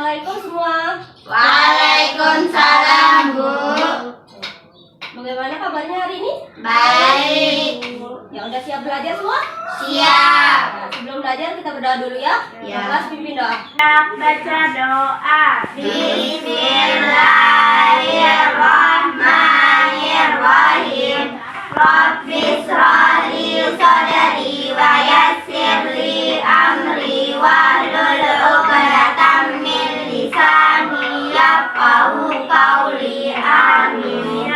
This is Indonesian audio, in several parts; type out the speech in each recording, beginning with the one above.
Assalamualaikum semua. Waalaikumsalam, Bu. Bagaimana kabarnya hari ini? Baik. Ya udah siap belajar semua? Siap. Nah, sebelum belajar kita berdoa dulu ya. Ya. Kelas pimpin doa. Baca doa. Bismillahirrahmanirrahim. Rabbis shrahli sadri wa yassirli amri wahlul 'uqdatam min lisani yafqahu qawli. Amin.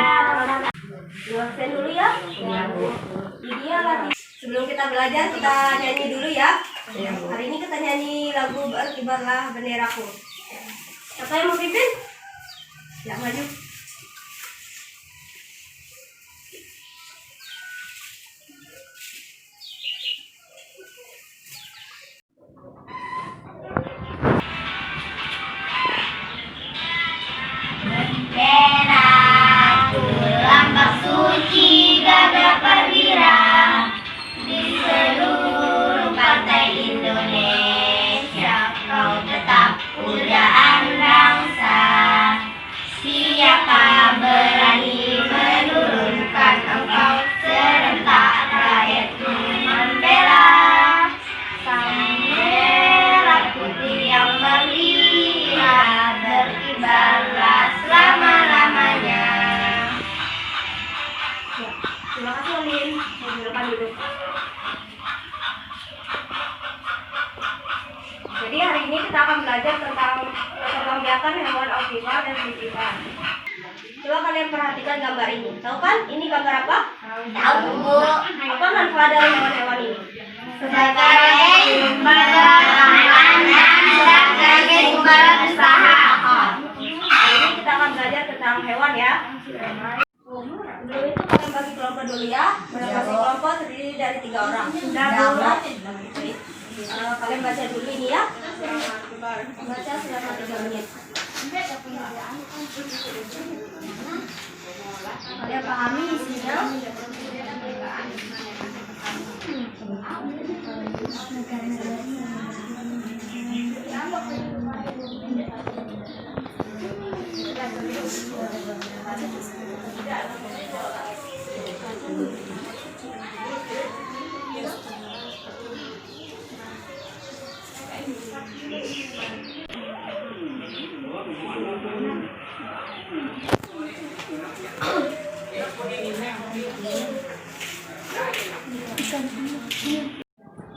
Absen dulu ya. Ini ya latihan. Sebelum kita belajar kita nyanyi dulu ya. Hari ini kita nyanyi lagu Berkibarlah Benderaku. Siapa yang mau pimpin? Ya maju. Benderaku lambang suci gagah perwira di seluruh partai Indonesia. Kau tetap pujaan bangsa. Siapa berani menurunkan engkau? Serentak rakyatku membela sang merah putih yang berkibar, berkibarlah selama-lamanya. Terima kasih Olin. Mau di depan dulu. Jadi hari ini kita akan belajar tentang perkembangan hewan ovipar dan vivipar. Coba kalian perhatikan gambar ini. Tahu kan ini gambar apa? Tahu, Bu. Apa manfaat dari hewan-hewan ini? Sebagai sumber makanan dan sebagai sumber usaha. Hari ini kita akan belajar tentang hewan ya. Dulu itu kalian bagi kelompok dulu ya. Masing-masing kelompok terdiri dari 3 orang. Sudah Bu. Kalian baca dulu ini ya. Baca selama 3 menit. Kalian pahami isinya?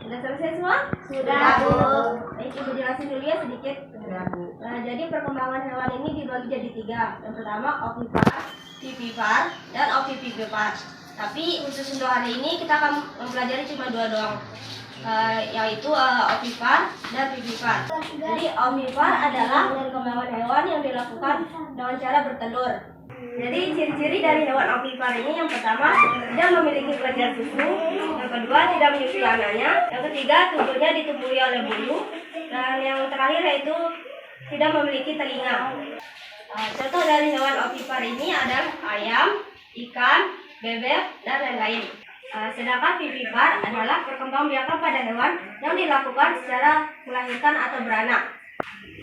Sudah selesai semua? Sudah, Bu. Baik, Ibu jelasin dulu ya sedikit. Nah, jadi perkembangan hewan ini dibagi jadi 3. Yang pertama ovipar, vivipar, dan ovipivipar. Tapi khusus untuk hari ini kita akan mempelajari cuma 2 doang, yaitu ovipar dan vivipar. Jadi ovipar adalah perkembangan hewan yang dilakukan dengan cara bertelur. Jadi ciri-ciri dari hewan ovipar ini yang pertama tidak memiliki kelenjar susu, yang kedua tidak menyusui anaknya, yang ketiga tubuhnya ditumbuhi oleh bulu, dan yang terakhir yaitu tidak memiliki telinga. Contoh dari hewan ovipar ini ada ayam, ikan, bebek, dan lain-lain. Sedangkan vivipar adalah perkembangbiakan pada hewan yang dilakukan secara melahirkan atau beranak.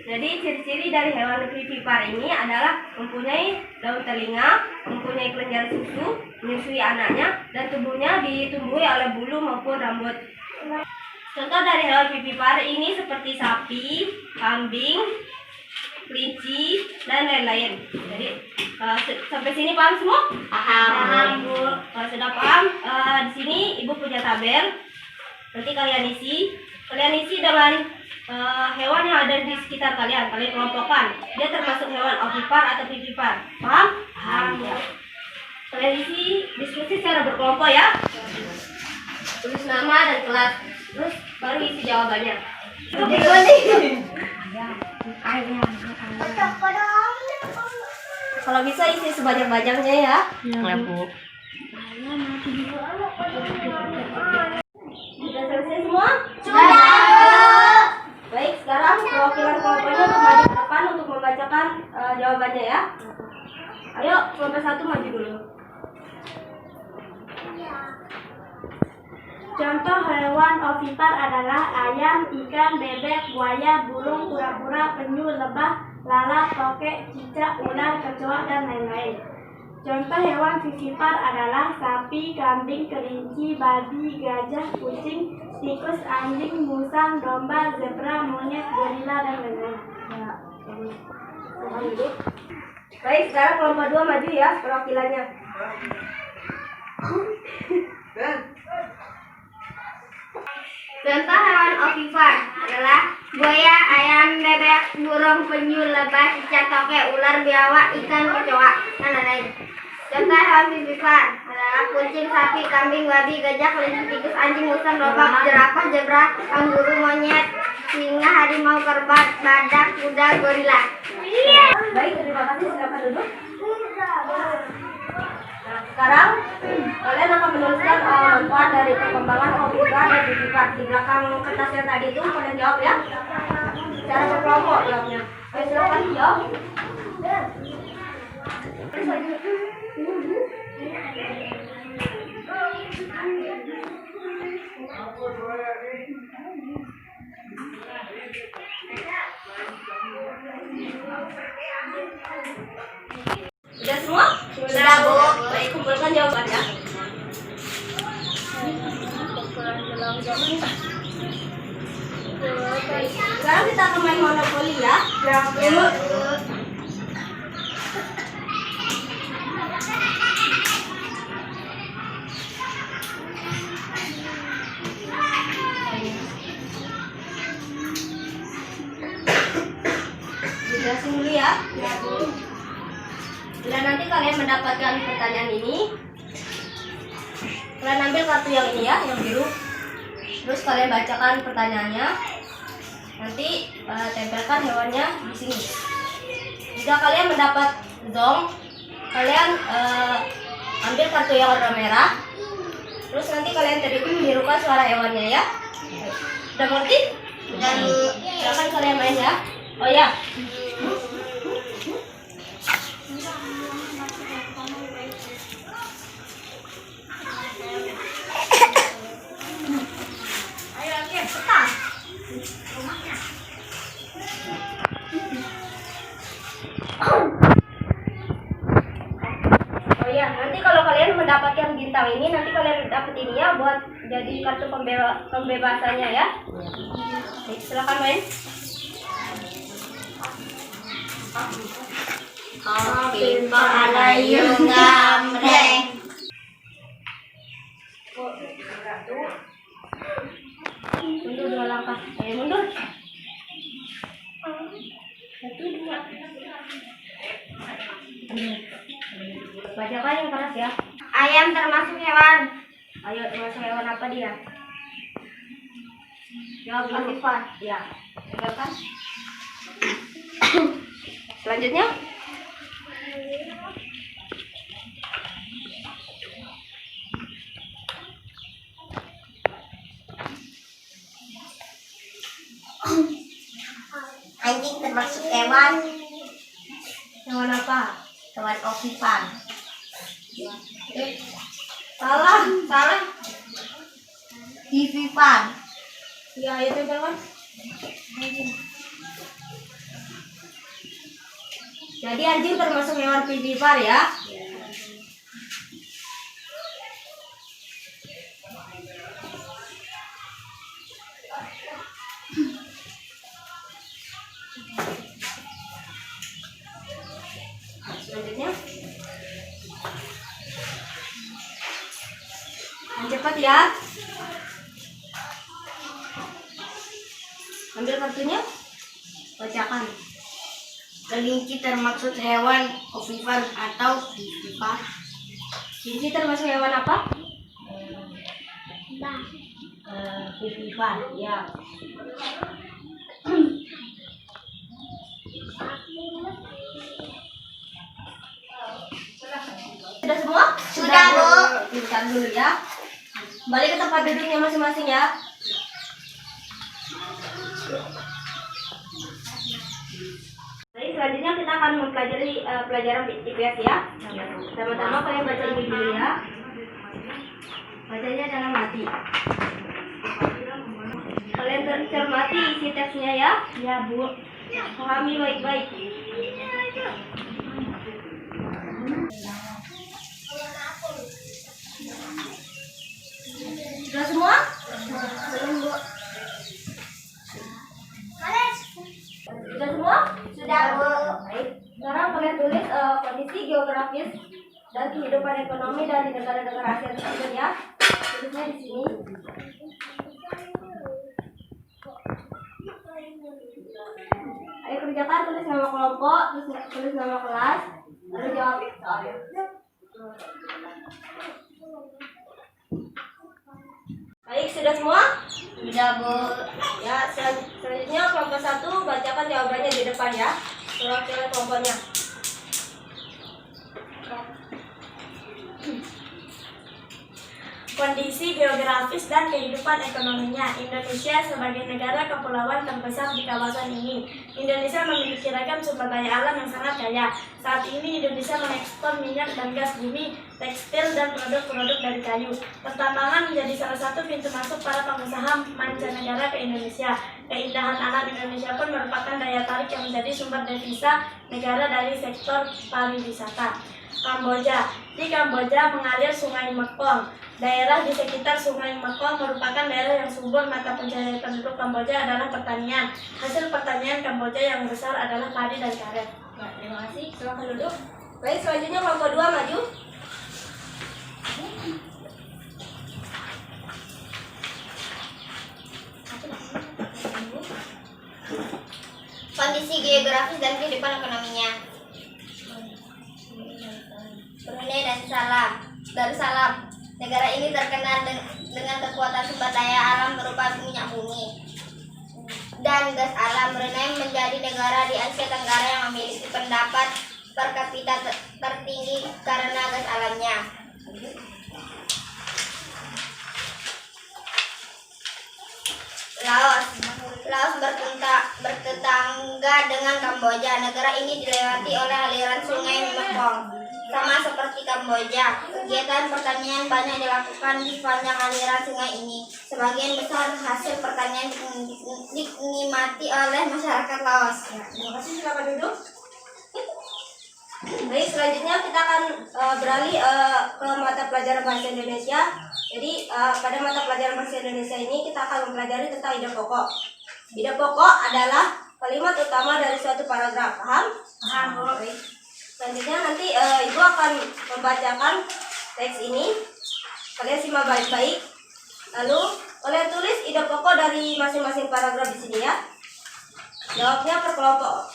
Jadi ciri-ciri dari hewan vivipar ini adalah mempunyai daun telinga, mempunyai kelenjar susu, menyusui anaknya, dan tubuhnya ditumbuhi oleh bulu maupun rambut. Contoh dari hewan vivipar ini seperti sapi, kambing, kelinci, dan lain-lain. Jadi sampai sini paham semua? Paham, Bu. Kalau sudah paham, di sini Ibu punya tabel. Nanti kalian isi dengan hewan yang ada di sekitar kalian. Kalian kelompokkan. Dia termasuk hewan ovipar atau vivipar. Paham? Paham. Ya. Kalian isi diskusi secara berkelompok ya. Tulis nama dan kelas. Terus baru isi jawabannya. Kalau bisa isi sebanyak-banyaknya ya. Ya, Bu. Sudah selesai semua? Sudah. Baik, sekarang perwakilan kelompoknya untuk maju ke depan untuk membacakan jawabannya ya. Ayo, kelompok 1 maju dulu. Contoh hewan ovipar adalah ayam, ikan, bebek, buaya, burung, kura-kura, penyu, lebah, lalat, tokek, cicak, ular, kecoa, dan lain-lain. Contoh hewan vivipar adalah sapi, kambing, kelinci, babi, gajah, kucing, tikus, anjing, musang, domba, zebra, monyet, gorila, dan lain-lain. Baik, sekarang kelompok 2 maju ya perwakilannya. Contoh hewan ovipar adalah buaya, ayam, bebek, burung, penyu, lebah, cicak, tokek, ular, biawak, ikan, kecoa, dan lain-lain. Contoh hewan vivipar adalah kucing, sapi, kambing, babi, gajah, kelinci, tikus, anjing, musang, domba, jerapah, zebra, kanguru, monyet, singa, harimau, kerbau, badak, kuda, gorila. Baik, terima kasih. Silakan duduk. Nah, sekarang kalian akan menuliskan manfaat dari perkembangan ovipar dan vivipar. Di belakang kertas yang tadi itu kalian jawab ya. Secara berkelompok jawabnya. Ayo silakan jawab. Sudah semua? Sudah, Bu. Baik, kumpulkan jawabannya. Sekarang kita akan main monopoli ya. Jelasin dulu ya. Bila nanti kalian mendapatkan pertanyaan ini, kalian ambil kartu yang ini ya, yang biru. Terus kalian bacakan pertanyaannya. Nanti tempelkan hewannya di sini. Jika kalian mendapat zong, kalian ambil kartu yang warna merah. Terus nanti kalian tirukan suara hewannya ya. Udah ngerti? Dan silakan kalian main ya. Oh ya. Oh iya, nanti kalau kalian mendapatkan bintang ini, nanti kalian dapat ini ya buat jadi kartu pembebasannya ya. Oke, silakan main. Ovipar alayung gamreng. Mundur 2 langkah. Ayo mundur. 1, 2. Bacakan yang keras ya. Ayam termasuk hewan Ayo, termasuk hewan apa dia? Jawab dulu. ovipar. Ya, tinggalkan. Selanjutnya. Anjing termasuk hewan Hewan apa? hewan ovipar. Salah. Vivipar. Ya, ayo tempelkan. Jadi anjing termasuk hewan vivipar ya. Selanjutnya. Yang cepat ya. Ambil kartunya. Bacakan. Kelinci termasuk hewan ovipar atau vivipar. Kelinci termasuk hewan apa? Vivipar. Ya. Sudah semua? Sudah, Bu. Bentar dulu ya. Kembali ke tempat duduknya masing-masing ya. Jadi selanjutnya kita akan mempelajari pelajaran IPS ya. Pertama-tama kalian baca ini dulu ya. Bacanya dalam hati. cermati isi teksnya ya. Ya, Bu. Pahami baik-baik. Sudah semua? Belum, Bu. Sudah semua? Sudah, Bu. Baik. Sekarang kalian tulis kondisi geografis dan kehidupan ekonomi dari negara-negara Asia tersebut ya. Tulisnya di sini. Ayo kerjakan, tulis nama kelompok, tulis nama kelas, lalu jawab soalnya. Baik, sudah semua? Sudah, Bu. Ya, selanjutnya kelompok 1 bacakan jawabannya di depan ya. Perwakilan kelompoknya. Kondisi geografis dan kehidupan ekonominya. Indonesia sebagai negara kepulauan terbesar di kawasan ini. Indonesia memiliki ragam sumber daya alam yang sangat kaya. Saat ini Indonesia mengekspor minyak dan gas bumi, tekstil, dan produk-produk dari kayu. Pertambangan menjadi salah satu pintu masuk para pengusaha mancanegara ke Indonesia. Keindahan alam Indonesia pun merupakan daya tarik yang menjadi sumber devisa negara dari sektor pariwisata. Kamboja. Di Kamboja mengalir Sungai Mekong. Daerah di sekitar Sungai Mekong merupakan daerah yang subur. Mata pencaharian penduduk Kamboja adalah pertanian. Hasil pertanian Kamboja yang besar adalah padi dan karet. Nah, terima kasih. Silakan duduk. Baik, selanjutnya kelompok 2 maju. Kondisi geografis dan kehidupan ekonominya. Brunei Darussalam. Negara ini terkenal dengan kekuatan sumber daya alam berupa minyak bumi dan gas alam. Brunei menjadi negara di Asia Tenggara yang memiliki pendapat per kapita tertinggi karena gas alamnya. Laos bertetangga dengan Kamboja. Negara ini dilewati oleh aliran Sungai Mekong. Sama seperti Kamboja, kegiatan pertanian banyak dilakukan di sepanjang aliran sungai ini. Sebagian besar hasil pertanian dinikmati oleh masyarakat Laos. Ya, terima kasih. Silakan duduk. Baik, selanjutnya kita akan beralih ke mata pelajaran bahasa Indonesia. Jadi pada mata pelajaran bahasa Indonesia ini kita akan mempelajari tentang ide pokok. Ide pokok adalah kalimat utama dari suatu paragraf. Paham? Paham, Bu. Baik. Selanjutnya nanti Ibu akan membacakan teks ini. Kalian simak baik-baik. Lalu kalian tulis ide pokok dari masing-masing paragraf di sini ya. Jawabnya per kelompok.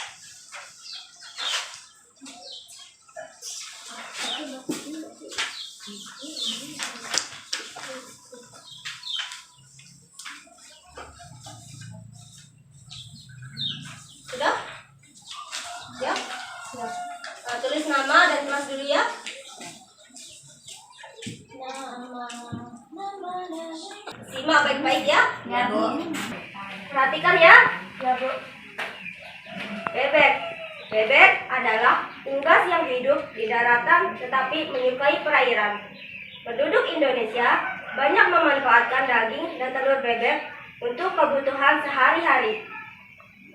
Sudah? Ya? Ya. Tulis nama dan kelas dulu ya. Simak baik-baik ya. Ya, Bu. Perhatikan ya. Ya, Bu. Bebek. Bebek adalah unggas yang hidup di daratan tetapi menyukai perairan. Penduduk Indonesia banyak memanfaatkan daging dan telur bebek untuk kebutuhan sehari-hari.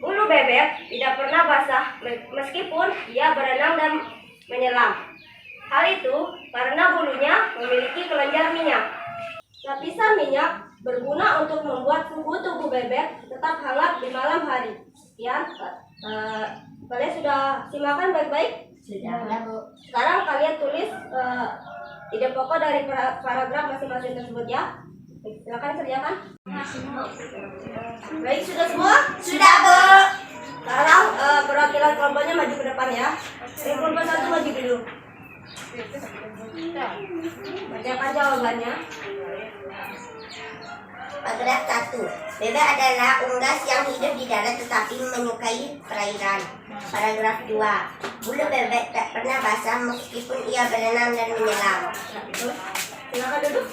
Bulu bebek tidak pernah basah meskipun ia berenang dan menyelam. Hal itu karena bulunya memiliki kelenjar minyak. Lapisan minyak berguna untuk membuat suhu tubuh bebek tetap hangat di malam hari. Sekian, kalian sudah simakkan baik-baik? Sudah, Bu. Sekarang kalian tulis ide pokok dari paragraf masing-masing tersebut ya. Silakan kerjakan. Baik, sudah semua? Sudah, Bu. Sekarang perwakilan kelompoknya maju ke depan ya. Kelompok 1 maju dulu. Bacakan jawabannya. Paragraf 1. Bebek adalah unggas yang hidup di darat tetapi menyukai perairan. Paragraf 2. Bulu bebek tak pernah basah meskipun ia berenang dan menyelam. Silakan duduk.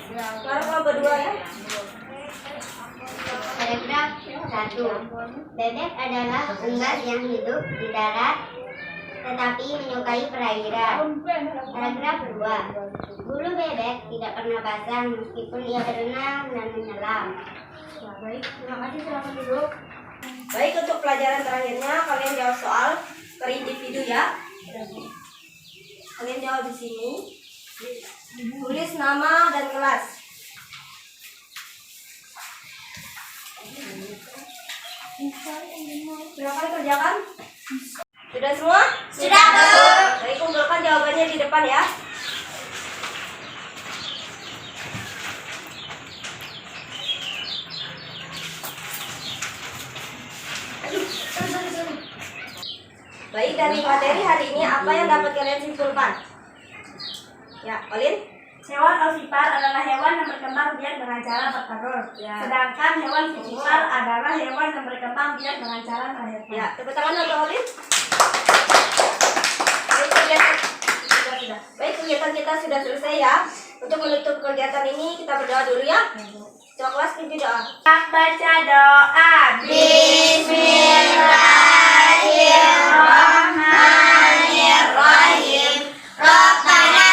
Sekarang kelompok 2 ya. Paragraf 1. Bebek adalah unggas yang hidup di darat tetapi menyukai perairan. Paragraf 2. Bulu bebek tidak pernah basah meskipun ia berenang dan menyelam. Nah, baik, terima kasih, silakan duduk. Baik, untuk pelajaran terakhirnya kalian jawab soal per individu ya. Kalian jawab di sini. Tulis nama dan kelas. Silakan kerjakan. Sudah semua? Sudah, Bu. Baik, kumpulkan jawabannya di depan ya. Baik, dari materi hari ini apa yang dapat kalian simpulkan? Ya, Olin? Hewan ovipar adalah hewan yang berkembang biak dengan cara bertelur. Ya. Sedangkan hewan vivipar adalah hewan yang berkembang biak dengan cara melahirkan. Ya, tepuk tangan untuk Olin. Baik, kegiatan kita sudah selesai ya. Untuk menutup kegiatan ini kita berdoa dulu ya. Coba kelas pimpin doa. Baca doa. Bismillahirrahmanirrahim. Rabbana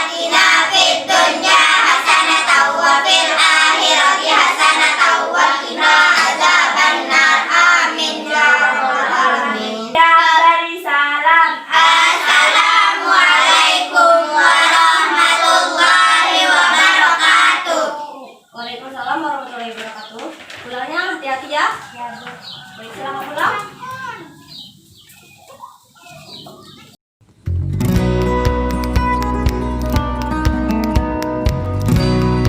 atina fid dunya hasanatan wa fil akhirati hasanatan wa qina adzabannar. Amin ya rabbal alamin. Ya beri salam. Assalamualaikum warahmatullahi wabarakatuh. Waalaikumsalam warahmatullahi wabarakatuh. Pulangnya hati-hati ya. Ya, Bu. Baik, selamat pulang.